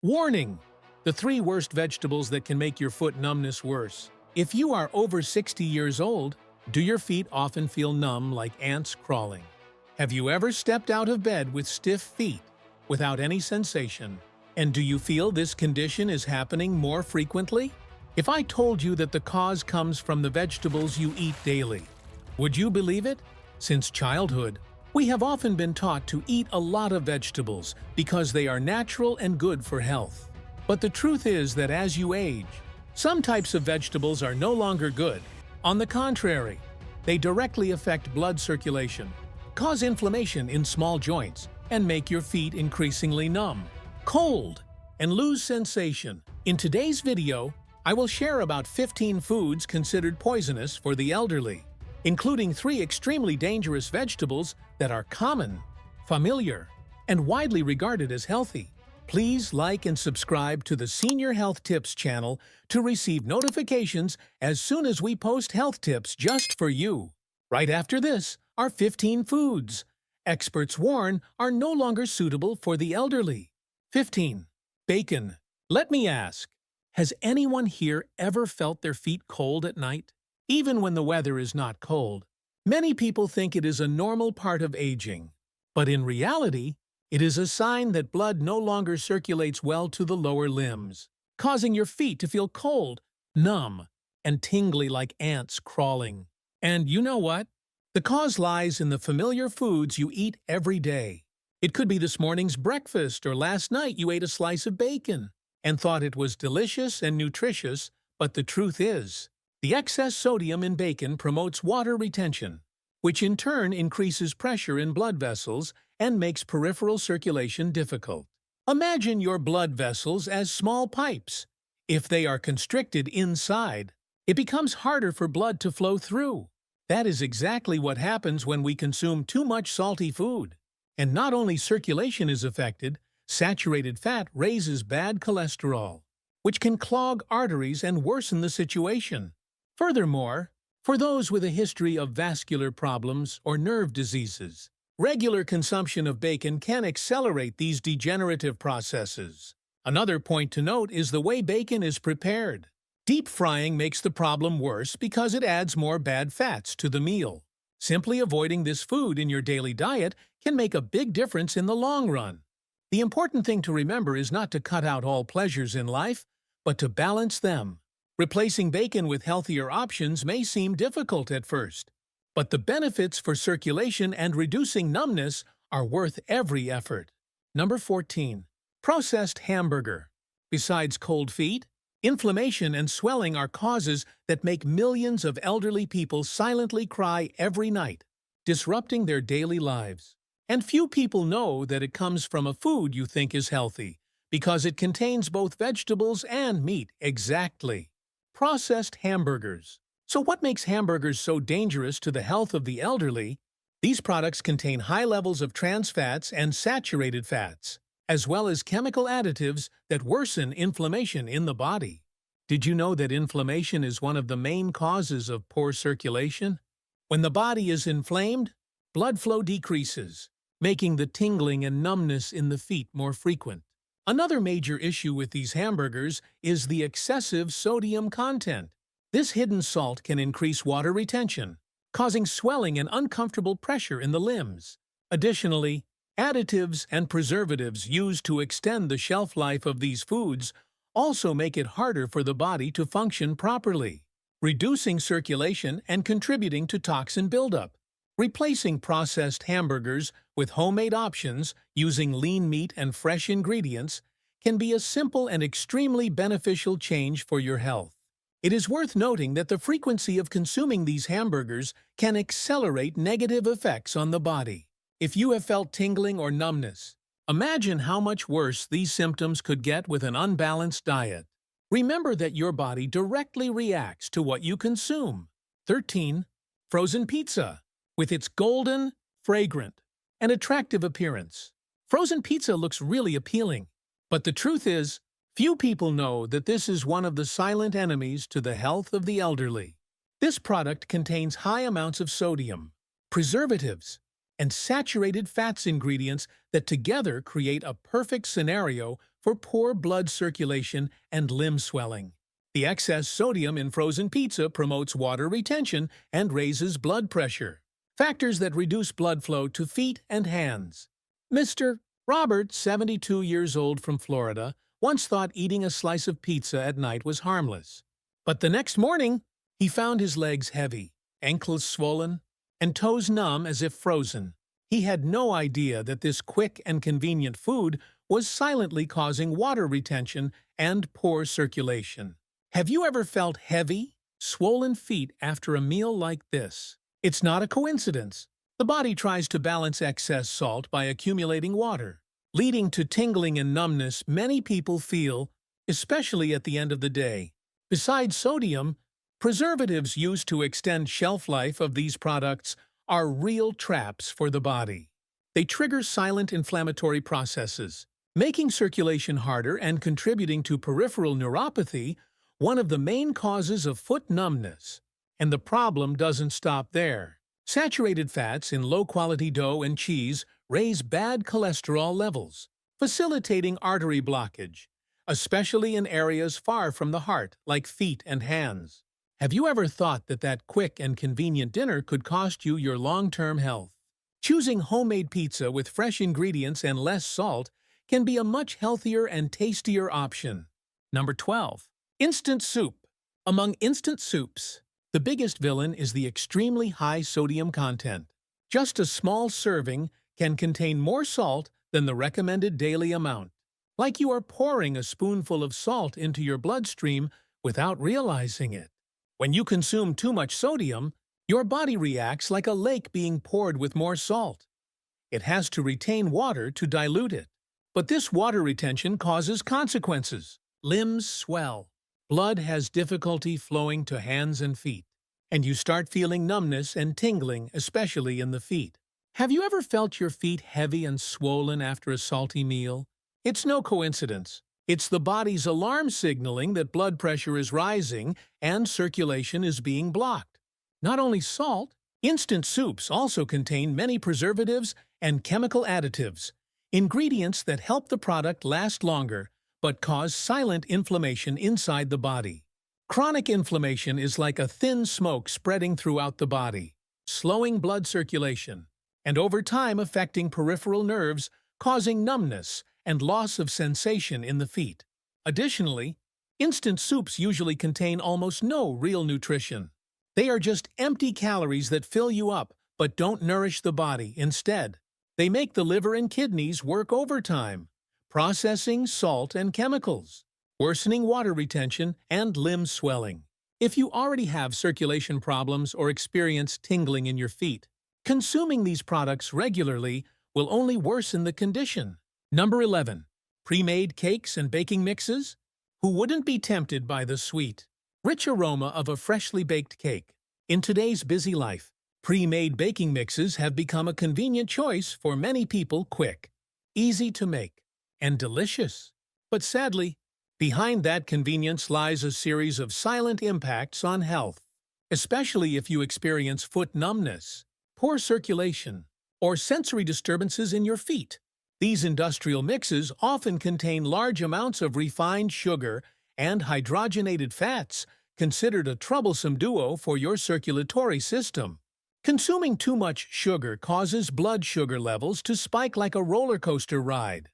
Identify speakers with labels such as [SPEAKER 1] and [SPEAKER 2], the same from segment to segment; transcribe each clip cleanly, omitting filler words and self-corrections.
[SPEAKER 1] Warning! The 3 worst vegetables that can make your foot numbness worse. If you are over 60 years old, do your feet often feel numb like ants crawling? Have you ever stepped out of bed with stiff feet without any sensation? And do you feel this condition is happening more frequently? If I told you that the cause comes from the vegetables you eat daily, would you believe it? Since childhood, we have often been taught to eat a lot of vegetables because they are natural and good for health. But the truth is that as you age, some types of vegetables are no longer good. On the contrary, they directly affect blood circulation, cause inflammation in small joints, and make your feet increasingly numb, cold, and lose sensation. In today's video, I will share about 15 foods considered poisonous for the elderly, including 3 extremely dangerous vegetables that are common, familiar, and widely regarded as healthy. Please like and subscribe to the Senior Health Tips channel to receive notifications as soon as we post health tips just for you. Right after this are 15 foods experts warn are no longer suitable for the elderly. 15. Bacon. Let me ask, has anyone here ever felt their feet cold at night? Even when the weather is not cold, many people think it is a normal part of aging. But in reality, it is a sign that blood no longer circulates well to the lower limbs, causing your feet to feel cold, numb, and tingly like ants crawling. And you know what? The cause lies in the familiar foods you eat every day. It could be this morning's breakfast or last night you ate a slice of bacon and thought it was delicious and nutritious, but the truth is, the excess sodium in bacon promotes water retention, which in turn increases pressure in blood vessels and makes peripheral circulation difficult. Imagine your blood vessels as small pipes. If they are constricted inside, it becomes harder for blood to flow through. That is exactly what happens when we consume too much salty food. And not only circulation is affected, saturated fat raises bad cholesterol, which can clog arteries and worsen the situation. Furthermore, for those with a history of vascular problems or nerve diseases, regular consumption of bacon can accelerate these degenerative processes. Another point to note is the way bacon is prepared. Deep frying makes the problem worse because it adds more bad fats to the meal. Simply avoiding this food in your daily diet can make a big difference in the long run. The important thing to remember is not to cut out all pleasures in life, but to balance them. Replacing bacon with healthier options may seem difficult at first, but the benefits for circulation and reducing numbness are worth every effort. Number 14. Processed hamburger. Besides cold feet, inflammation and swelling are causes that make millions of elderly people silently cry every night, disrupting their daily lives. And few people know that it comes from a food you think is healthy, because it contains both vegetables and meat. Exactly. Processed hamburgers. So what makes hamburgers so dangerous to the health of the elderly? These products contain high levels of trans fats and saturated fats, as well as chemical additives that worsen inflammation in the body. Did you know that inflammation is one of the main causes of poor circulation? When the body is inflamed, blood flow decreases, making the tingling and numbness in the feet more frequent. Another major issue with these hamburgers is the excessive sodium content. This hidden salt can increase water retention, causing swelling and uncomfortable pressure in the limbs. Additionally, additives and preservatives used to extend the shelf life of these foods also make it harder for the body to function properly, reducing circulation and contributing to toxin buildup. Replacing processed hamburgers with homemade options using lean meat and fresh ingredients can be a simple and extremely beneficial change for your health. It is worth noting that the frequency of consuming these hamburgers can accelerate negative effects on the body. If you have felt tingling or numbness, imagine how much worse these symptoms could get with an unbalanced diet. Remember that your body directly reacts to what you consume. 13. Frozen pizza. With its golden, fragrant, and attractive appearance, frozen pizza looks really appealing. But the truth is, few people know that this is one of the silent enemies to the health of the elderly. This product contains high amounts of sodium, preservatives, and saturated fats ingredients that together create a perfect scenario for poor blood circulation and limb swelling. The excess sodium in frozen pizza promotes water retention and raises blood pressure, factors that reduce blood flow to feet and hands. Mr. Robert, 72 years old from Florida, once thought eating a slice of pizza at night was harmless. But the next morning, he found his legs heavy, ankles swollen, and toes numb as if frozen. He had no idea that this quick and convenient food was silently causing water retention and poor circulation. Have you ever felt heavy, swollen feet after a meal like this? It's not a coincidence. The body tries to balance excess salt by accumulating water, leading to tingling and numbness many people feel, especially at the end of the day. Besides sodium, preservatives used to extend shelf life of these products are real traps for the body. They trigger silent inflammatory processes, making circulation harder and contributing to peripheral neuropathy, one of the main causes of foot numbness. And the problem doesn't stop there. Saturated fats in low-quality dough and cheese raise bad cholesterol levels, facilitating artery blockage, especially in areas far from the heart, like feet and hands. Have you ever thought that quick and convenient dinner could cost you your long-term health? Choosing homemade pizza with fresh ingredients and less salt can be a much healthier and tastier option. Number 12. Instant soup. Among instant soups, the biggest villain is the extremely high sodium content. Just a small serving can contain more salt than the recommended daily amount, like you are pouring a spoonful of salt into your bloodstream without realizing it. When you consume too much sodium, your body reacts like a lake being poured with more salt. It has to retain water to dilute it. But this water retention causes consequences. Limbs swell. Blood has difficulty flowing to hands and feet, and you start feeling numbness and tingling, especially in the feet. Have you ever felt your feet heavy and swollen after a salty meal? It's no coincidence. It's the body's alarm signaling that blood pressure is rising and circulation is being blocked. Not only salt, instant soups also contain many preservatives and chemical additives, ingredients that help the product last longer but cause silent inflammation inside the body. Chronic inflammation is like a thin smoke spreading throughout the body, slowing blood circulation, and over time affecting peripheral nerves, causing numbness and loss of sensation in the feet. Additionally, instant soups usually contain almost no real nutrition. They are just empty calories that fill you up but don't nourish the body. Instead, they make the liver and kidneys work overtime, processing salt and chemicals, worsening water retention and limb swelling. If you already have circulation problems or experience tingling in your feet, consuming these products regularly will only worsen the condition. Number 11. Pre-made cakes and baking mixes? Who wouldn't be tempted by the sweet, rich aroma of a freshly baked cake? In today's busy life, pre-made baking mixes have become a convenient choice for many people. Quick, easy to make, and delicious. But sadly, behind that convenience lies a series of silent impacts on health, especially if you experience foot numbness, poor circulation, or sensory disturbances in your feet. These industrial mixes often contain large amounts of refined sugar and hydrogenated fats, considered a troublesome duo for your circulatory system. Consuming too much sugar causes blood sugar levels to spike like a roller coaster ride.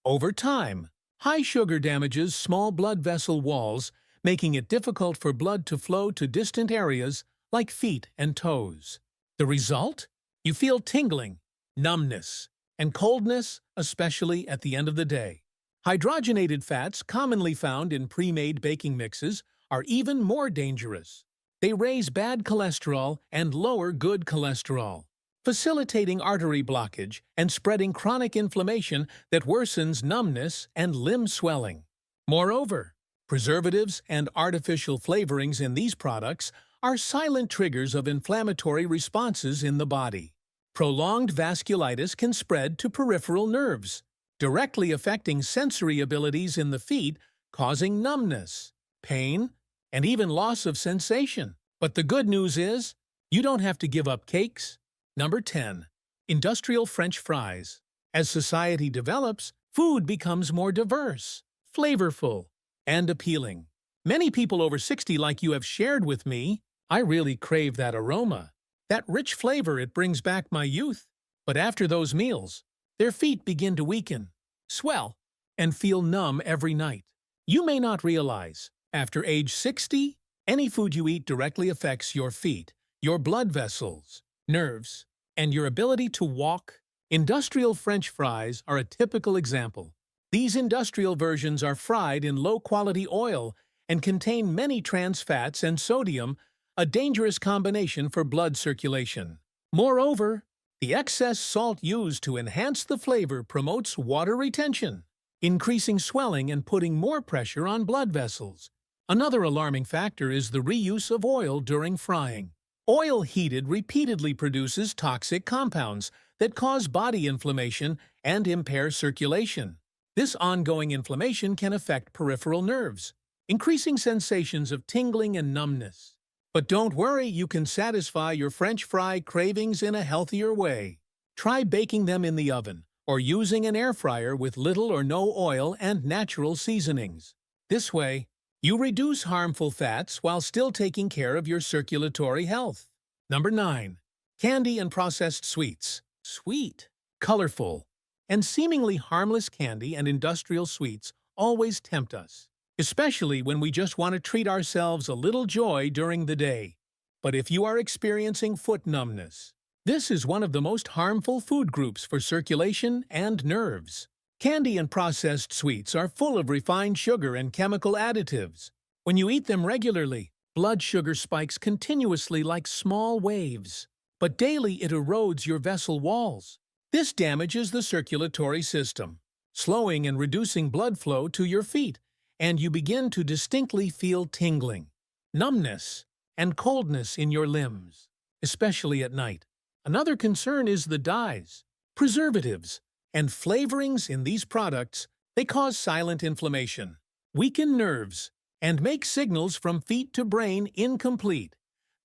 [SPEAKER 1] Over time, high sugar damages small blood vessel walls, making it difficult for blood to flow to distant areas like feet and toes. The result? You feel tingling, numbness, and coldness, especially at the end of the day. Hydrogenated fats, commonly found in pre-made baking mixes, are even more dangerous. They raise bad cholesterol and lower good cholesterol, facilitating artery blockage and spreading chronic inflammation that worsens numbness and limb swelling. Moreover, preservatives and artificial flavorings in these products are silent triggers of inflammatory responses in the body. Prolonged vasculitis can spread to peripheral nerves, directly affecting sensory abilities in the feet, causing numbness, pain, and even loss of sensation. But the good news is, you don't have to give up cakes. Number 10. Industrial French fries. As society develops, Food becomes more diverse, flavorful, and appealing. Many people over 60 like you have shared with me, I really crave that aroma, that rich flavor it brings back my youth. But after those meals, their feet begin to weaken, swell, and feel numb every night. You may not realize, after age 60, any food you eat directly affects your feet, your blood vessels, nerves, and your ability to walk. Industrial French fries are a typical example. These industrial versions are fried in low-quality oil and contain many trans fats and sodium, a dangerous combination for blood circulation. Moreover, the excess salt used to enhance the flavor promotes water retention, increasing swelling and putting more pressure on blood vessels. Another alarming factor is the reuse of oil during frying. Oil heated repeatedly produces toxic compounds that cause body inflammation and impair circulation. This ongoing inflammation can affect peripheral nerves, increasing sensations of tingling and numbness. But don't worry, you can satisfy your French fry cravings in a healthier way. Try baking them in the oven or using an air fryer with little or no oil and natural seasonings. This way, you reduce harmful fats while still taking care of your circulatory health. Number 9. Candy and processed sweets. Sweet, colorful, and seemingly harmless candy and industrial sweets always tempt us, especially when we just want to treat ourselves a little joy during the day. But if you are experiencing foot numbness, this is one of the most harmful food groups for circulation and nerves. Candy and processed sweets are full of refined sugar and chemical additives. When you eat them regularly, blood sugar spikes continuously like small waves. But daily it erodes your vessel walls. This damages the circulatory system, slowing and reducing blood flow to your feet, and you begin to distinctly feel tingling, numbness, and coldness in your limbs, especially at night. Another concern is the dyes, preservatives, and flavorings in these products. They cause silent inflammation, weaken nerves, and make signals from feet to brain incomplete.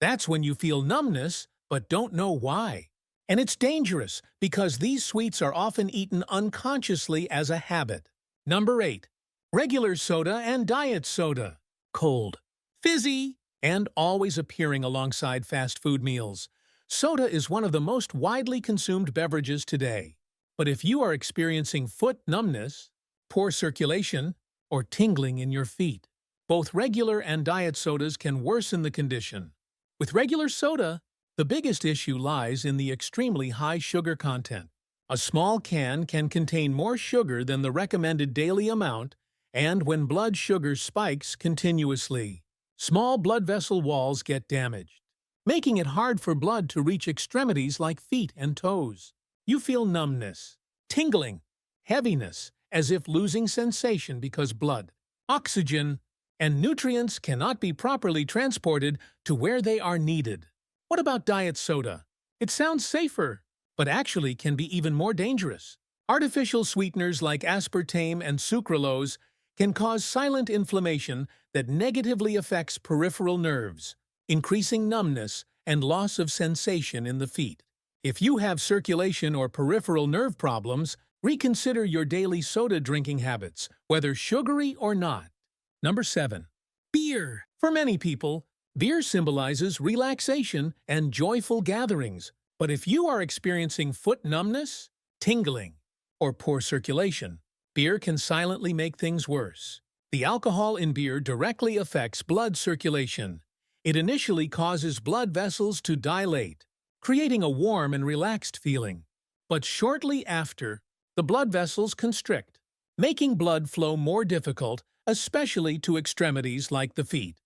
[SPEAKER 1] That's when you feel numbness, but don't know why. And it's dangerous because these sweets are often eaten unconsciously as a habit. Number 8. Regular soda and diet soda. Cold, fizzy, and always appearing alongside fast food meals. Soda is one of the most widely consumed beverages today. But if you are experiencing foot numbness, poor circulation, or tingling in your feet, both regular and diet sodas can worsen the condition. With regular soda, the biggest issue lies in the extremely high sugar content. A small can contain more sugar than the recommended daily amount, and when blood sugar spikes continuously, small blood vessel walls get damaged, making it hard for blood to reach extremities like feet and toes. You feel numbness, tingling, heaviness, as if losing sensation because blood, oxygen, and nutrients cannot be properly transported to where they are needed. What about diet soda? It sounds safer, but actually can be even more dangerous. Artificial sweeteners like aspartame and sucralose can cause silent inflammation that negatively affects peripheral nerves, increasing numbness and loss of sensation in the feet. If you have circulation or peripheral nerve problems, reconsider your daily soda drinking habits, whether sugary or not. Number 7. Beer. For many people, beer symbolizes relaxation and joyful gatherings. But if you are experiencing foot numbness, tingling, or poor circulation, beer can silently make things worse. The alcohol in beer directly affects blood circulation. It initially causes blood vessels to dilate, creating a warm and relaxed feeling. But shortly after, the blood vessels constrict, making blood flow more difficult, especially to extremities like the feet.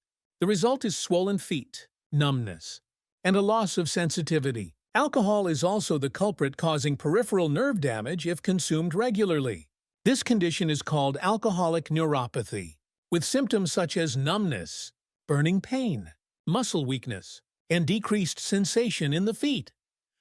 [SPEAKER 1] The result is swollen feet, numbness, and a loss of sensitivity. Alcohol is also the culprit causing peripheral nerve damage if consumed regularly. This condition is called alcoholic neuropathy, with symptoms such as numbness, burning pain, muscle weakness, and decreased sensation in the feet.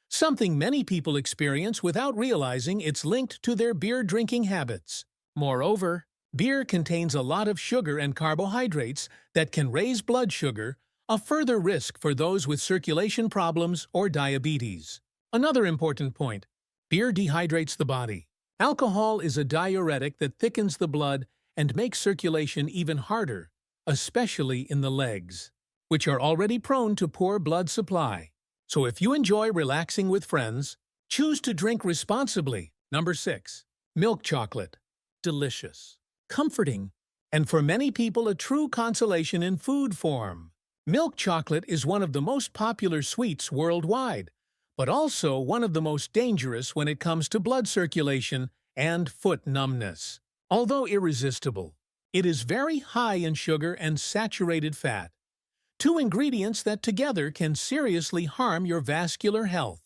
[SPEAKER 1] Something many people experience without realizing it's linked to their beer drinking habits. Moreover, beer contains a lot of sugar and carbohydrates that can raise blood sugar, a further risk for those with circulation problems or diabetes. Another important point: beer dehydrates the body. Alcohol is a diuretic that thickens the blood and makes circulation even harder, especially in the legs, which are already prone to poor blood supply. So if you enjoy relaxing with friends, choose to drink responsibly. Number 6. Milk chocolate. Delicious, comforting, and for many people a true consolation in food form. Milk chocolate is one of the most popular sweets worldwide, but also one of the most dangerous when it comes to blood circulation and foot numbness. Although irresistible, it is very high in sugar and saturated fat, two ingredients that together can seriously harm your vascular health.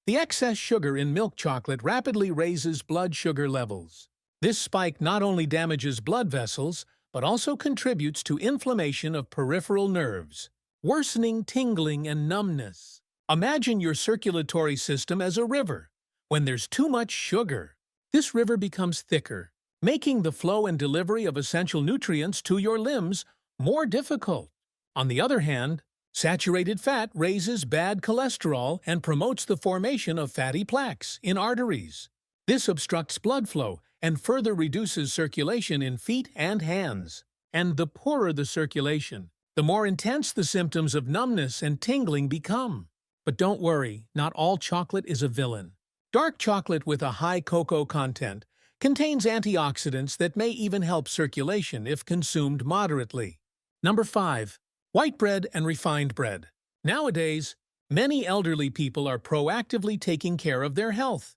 [SPEAKER 1] The excess sugar in milk chocolate rapidly raises blood sugar levels. This spike not only damages blood vessels, but also contributes to inflammation of peripheral nerves, worsening tingling and numbness. Imagine your circulatory system as a river. When there's too much sugar, this river becomes thicker, making the flow and delivery of essential nutrients to your limbs more difficult. On the other hand, saturated fat raises bad cholesterol and promotes the formation of fatty plaques in arteries. This obstructs blood flow and further reduces circulation in feet and hands. And the poorer the circulation, the more intense the symptoms of numbness and tingling become. But don't worry, not all chocolate is a villain. Dark chocolate with a high cocoa content contains antioxidants that may even help circulation if consumed moderately. Number 5. White bread and refined bread. Nowadays, many elderly people are proactively taking care of their health,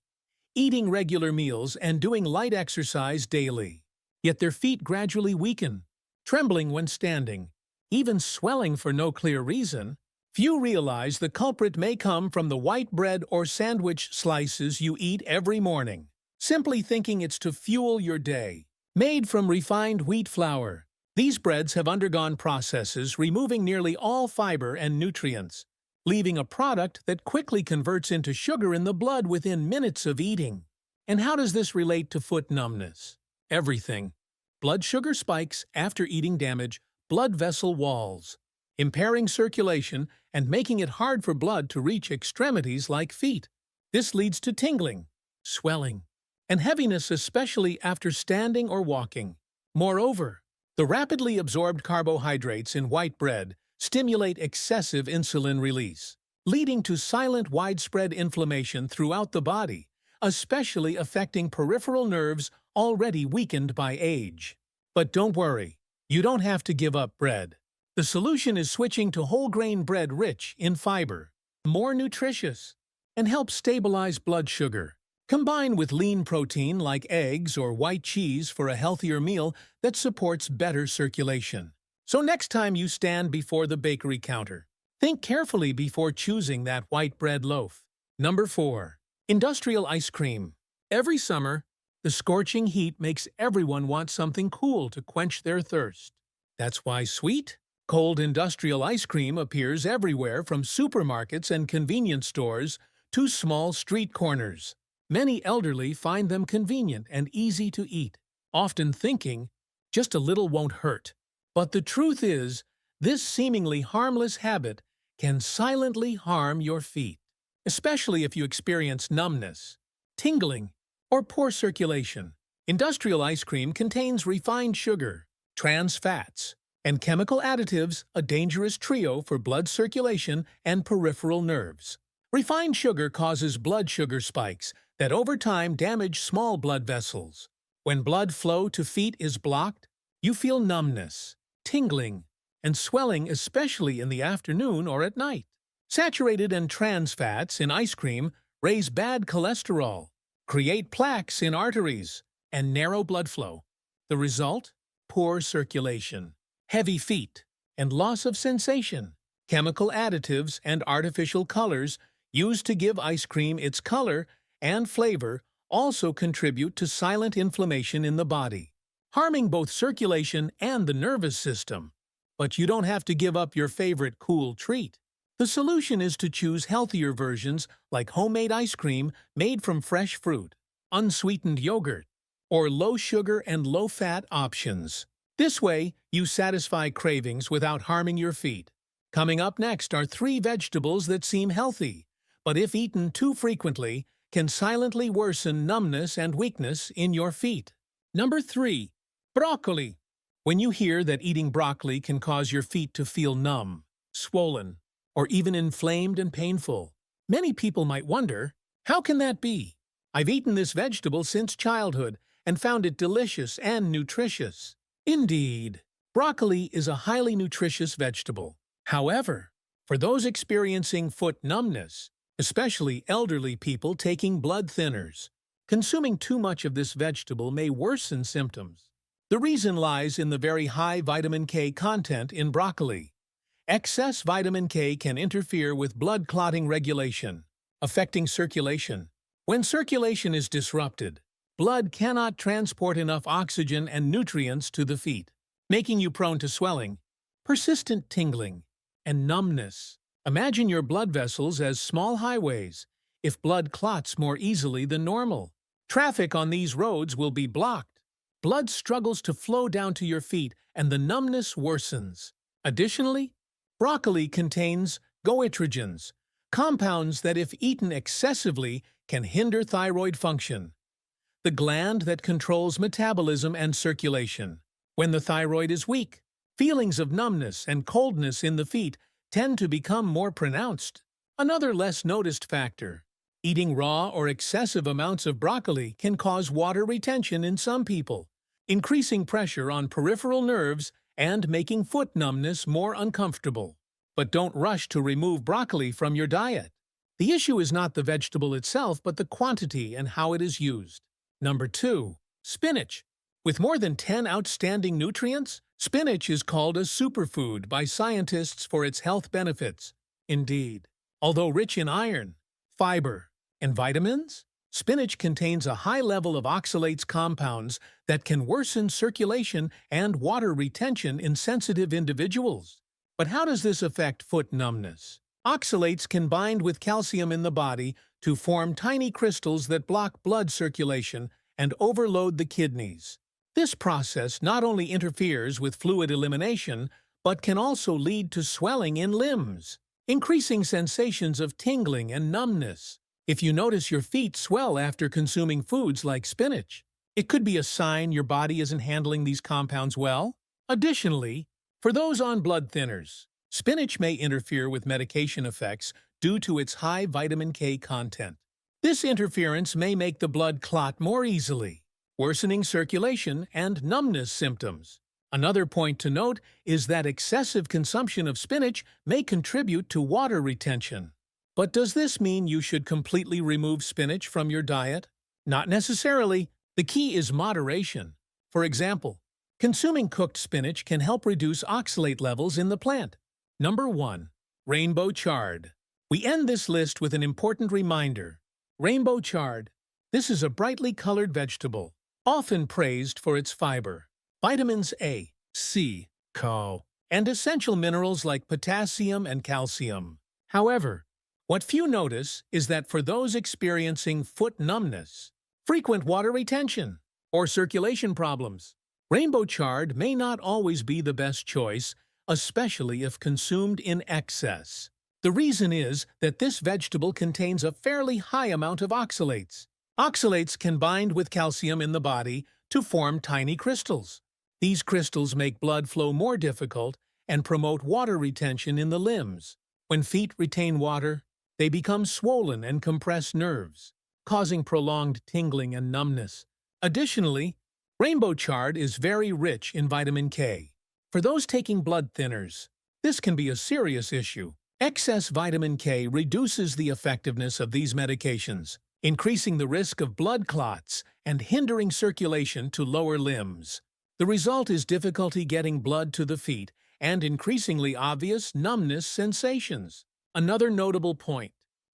[SPEAKER 1] eating regular meals and doing light exercise daily. Yet their feet gradually weaken, trembling when standing, even swelling for no clear reason. Few realize the culprit may come from the white bread or sandwich slices you eat every morning, simply thinking it's to fuel your day. Made from refined wheat flour, these breads have undergone processes removing nearly all fiber and nutrients, leaving a product that quickly converts into sugar in the blood within minutes of eating. And how does this relate to foot numbness? Everything. Blood sugar spikes after eating damage blood vessel walls, impairing circulation and making it hard for blood to reach extremities like feet. This leads to tingling, swelling, and heaviness, especially after standing or walking. Moreover, the rapidly absorbed carbohydrates in white bread stimulate excessive insulin release, leading to silent widespread inflammation throughout the body, especially affecting peripheral nerves already weakened by age. But don't worry, you don't have to give up bread. The solution is switching to whole grain bread rich in fiber, more nutritious, and helps stabilize blood sugar. Combine with lean protein like eggs or white cheese for a healthier meal that supports better circulation. So next time you stand before the bakery counter, think carefully before choosing that white bread loaf. Number 4. Industrial ice cream. Every summer, the scorching heat makes everyone want something cool to quench their thirst. That's why sweet, cold industrial ice cream appears everywhere, from supermarkets and convenience stores to small street corners. Many elderly find them convenient and easy to eat, often thinking, just a little won't hurt. But the truth is, this seemingly harmless habit can silently harm your feet, especially if you experience numbness, tingling, or poor circulation. Industrial ice cream contains refined sugar, trans fats, and chemical additives, a dangerous trio for blood circulation and peripheral nerves. Refined sugar causes blood sugar spikes that over time damage small blood vessels. When blood flow to feet is blocked, you feel numbness, tingling, and swelling, especially in the afternoon or at night. Saturated and trans fats in ice cream raise bad cholesterol, create plaques in arteries, and narrow blood flow. The result? Poor circulation, heavy feet, and loss of sensation. Chemical additives and artificial colors used to give ice cream its color and flavor also contribute to silent inflammation in the body, harming both circulation and the nervous system. But you don't have to give up your favorite cool treat. The solution is to choose healthier versions like homemade ice cream made from fresh fruit, unsweetened yogurt, or low-sugar and low-fat options. This way, you satisfy cravings without harming your feet. Coming up next are 3 vegetables that seem healthy, but if eaten too frequently, can silently worsen numbness and weakness in your feet. Number 3. Broccoli. When you hear that eating broccoli can cause your feet to feel numb, swollen, or even inflamed and painful, many people might wonder, how can that be? I've eaten this vegetable since childhood and found it delicious and nutritious. Indeed, broccoli is a highly nutritious vegetable. However, for those experiencing foot numbness, especially elderly people taking blood thinners, consuming too much of this vegetable may worsen symptoms. The reason lies in the very high vitamin K content in broccoli. Excess vitamin K can interfere with blood clotting regulation, affecting circulation. When circulation is disrupted, blood cannot transport enough oxygen and nutrients to the feet, making you prone to swelling, persistent tingling, and numbness. Imagine your blood vessels as small highways. If blood clots more easily than normal, traffic on these roads will be blocked. Blood struggles to flow down to your feet and the numbness worsens. Additionally, broccoli contains goitrogens, compounds that if eaten excessively can hinder thyroid function, the gland that controls metabolism and circulation. When the thyroid is weak, feelings of numbness and coldness in the feet tend to become more pronounced. Another less noticed factor: eating raw or excessive amounts of broccoli can cause water retention in some people, increasing pressure on peripheral nerves and making foot numbness more uncomfortable. But don't rush to remove broccoli from your diet. The issue is not the vegetable itself, but the quantity and how it is used. Number 2. Spinach. With more than 10 outstanding nutrients, spinach is called a superfood by scientists for its health benefits. Indeed, although rich in iron, fiber, and vitamins, spinach contains a high level of oxalates compounds that can worsen circulation and water retention in sensitive individuals. But how does this affect foot numbness? Oxalates can bind with calcium in the body to form tiny crystals that block blood circulation and overload the kidneys. This process not only interferes with fluid elimination, but can also lead to swelling in limbs, increasing sensations of tingling and numbness. If you notice your feet swell after consuming foods like spinach, it could be a sign your body isn't handling these compounds well. Additionally, for those on blood thinners, spinach may interfere with medication effects due to its high vitamin K content. This interference may make the blood clot more easily, worsening circulation and numbness symptoms. Another point to note is that excessive consumption of spinach may contribute to water retention. But does this mean you should completely remove spinach from your diet? Not necessarily. The key is moderation. For example, consuming cooked spinach can help reduce oxalate levels in the plant. Number 1. Rainbow chard. We end this list with an important reminder. Rainbow chard. This is a brightly colored vegetable, often praised for its fiber, vitamins A, C, K, and essential minerals like potassium and calcium. However, what few notice is that for those experiencing foot numbness, frequent water retention, or circulation problems, rainbow chard may not always be the best choice, especially if consumed in excess. The reason is that this vegetable contains a fairly high amount of oxalates. Oxalates can bind with calcium in the body to form tiny crystals. These crystals make blood flow more difficult and promote water retention in the limbs. When feet retain water, they become swollen and compress nerves, causing prolonged tingling and numbness. Additionally, rainbow chard is very rich in vitamin K. For those taking blood thinners, this can be a serious issue. Excess vitamin K reduces the effectiveness of these medications, increasing the risk of blood clots and hindering circulation to lower limbs. The result is difficulty getting blood to the feet and increasingly obvious numbness sensations. Another notable point: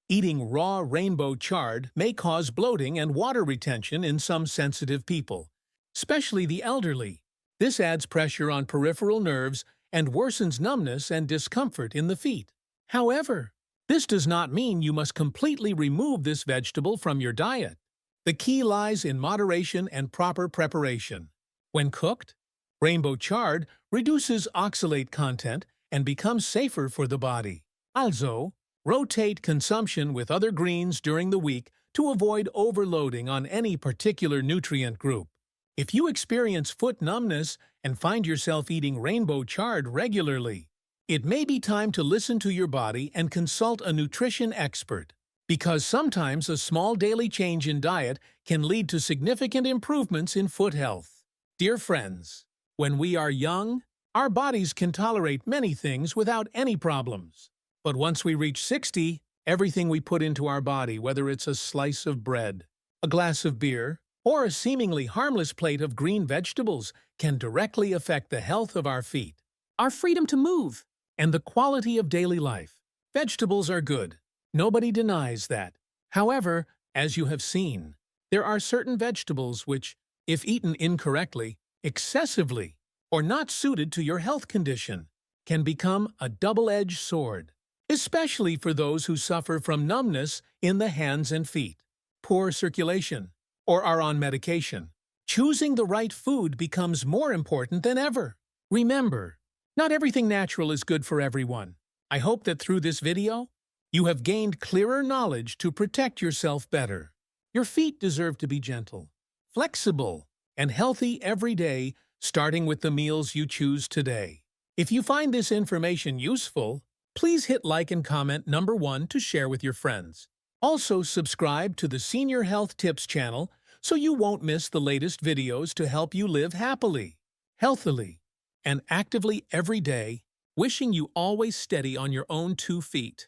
[SPEAKER 1] eating raw rainbow chard may cause bloating and water retention in some sensitive people, especially the elderly. This adds pressure on peripheral nerves and worsens numbness and discomfort in the feet. However, this does not mean you must completely remove this vegetable from your diet. The key lies in moderation and proper preparation. When cooked, rainbow chard reduces oxalate content and becomes safer for the body. Also, rotate consumption with other greens during the week to avoid overloading on any particular nutrient group. If you experience foot numbness and find yourself eating rainbow chard regularly, it may be time to listen to your body and consult a nutrition expert, because sometimes a small daily change in diet can lead to significant improvements in foot health. Dear friends, when we are young, our bodies can tolerate many things without any problems. But once we reach 60, everything we put into our body, whether it's a slice of bread, a glass of beer, or a seemingly harmless plate of green vegetables, can directly affect the health of our feet, our freedom to move, and the quality of daily life. Vegetables are good. Nobody denies that. However, as you have seen, there are certain vegetables which, if eaten incorrectly, excessively, or not suited to your health condition, can become a double-edged sword, especially for those who suffer from numbness in the hands and feet, poor circulation, or are on medication. Choosing the right food becomes more important than ever. Remember, not everything natural is good for everyone. I hope that through this video, you have gained clearer knowledge to protect yourself better. Your feet deserve to be gentle, flexible, and healthy every day, starting with the meals you choose today. If you find this information useful, please hit like and comment number 1 to share with your friends. Also, subscribe to the Senior Health Tips channel so you won't miss the latest videos to help you live happily, healthily, and actively every day, wishing you always steady on your own 2 feet.